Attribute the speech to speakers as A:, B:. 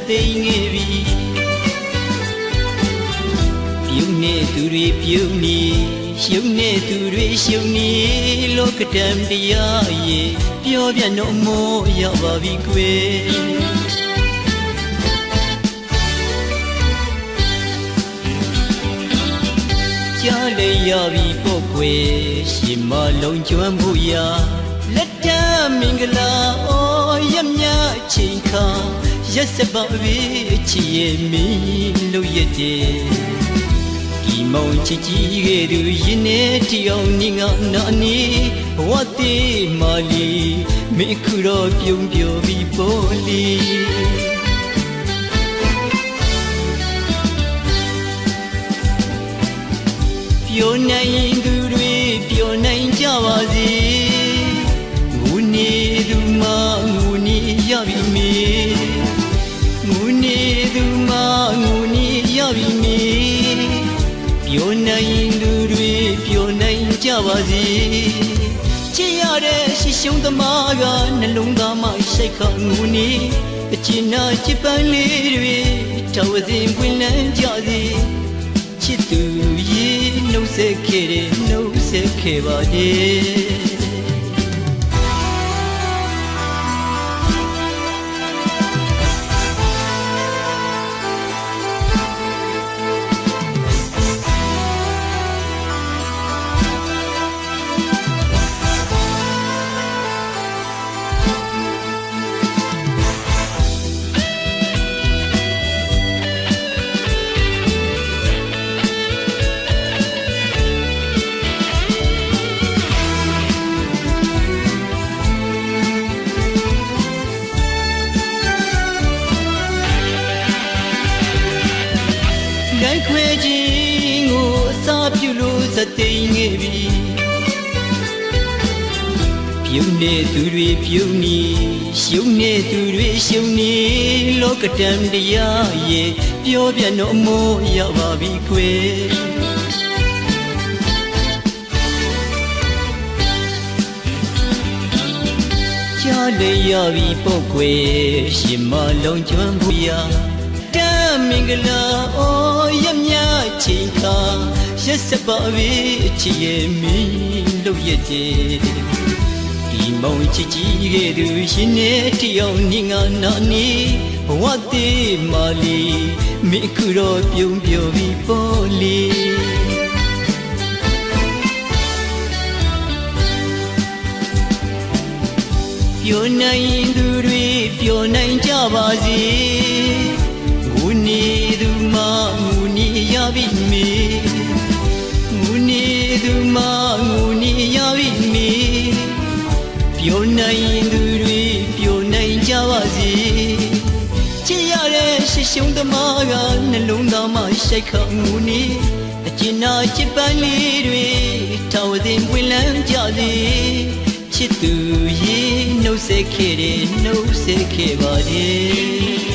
A: သိမ်းခဲ့ပြီပြုံးနေသူတွေပြုံးနေရှုံနေသူတွေရှုံနေလောကဓာတ်တရားရဲ့ပြောပြတော့မို့ရောက်ပါပြီကွယ်ကြားလေရပြီပေါ့ကွယ်ရှင်မလုံးကျွမ်းဖို့ရာလက်တမင်္ဂလာအော်ရမြချိန်ခါရက်စပါဝေးချီရဲ့မင်းလို့ရတဲ့ဒီမောင်ချစ်ကြီးခဲ့သူရင်နဲ့တီအောင်နေငါနာနေဘဝတည်မာလီမိခုတော့ပြုံးပြောပြီးပေါ်လီပြောနိုင်သူတွေပြောနိုင်ကြပါစေငူနေသူမှငူနေရပြီမေငူနေသူမှငူနေရပြီမေပြောနိုင်သူတွေပြောနိုင်ကြပါစေချစ်ရတဲ့ရှိရှုံးသမားကနှလုံးသားမှရှိတ်ခါငူနေအကျဉ်းနာချစ်ပန်းလေးတွေတော်စင်ပွင့်လန်းကြစေချစ်သူရေနှုတ်ဆက်ခဲ့တယ်နှုတ်ဆက်ခဲ့ပါရဲ့တိုင်းခွဲခြင်းကိုအစာပြုလို့စသိမ်းခဲ့ပြီပြုံးနေသူတွေပြုံးနေရှုံနေသူတွေရှုံနေလောကဓာတ်တရားရဲ့ပြောပြတော့မို့ရပါပြီခွေကြားလေရပြီပေါ့ကွယ်ရှင်မလုံးကျွမ်းဖို့ရာမင်္ဂလာအော်ရမြချိန်ခါရက်စပါဝေးချီရဲ့မင်းလို့ရတဲ့ဒီမောင်ချစ်ကြီးခဲ့သူရှင်နဲ့တယောက်နေငါနာနေဘဝတည်မာလီမိခုတော့ပြုံးပြောပြီးပေါ်လီပြောနိုင်သူတွေပြောနိုင်ကြပါစေငူနေသူမှငူနေရပြီမေငူနေသူမှငူနေရပြီမေပြောနိုင်သူတွေပြောနိုင်ကြပါစေချစ်ရတဲ့ရှိရှုံးသမားကနှလုံးသားမှရှိုက်ခါငူနေအကျဉ်းနာချစ်ပန်းလေးတွေထောက်တင်ပွင့်လန်းကြစေချစ်သူရေနှုတ်ဆက်ခဲ့တယ်နှုတ်ဆက်ခဲ့ပါရဲ့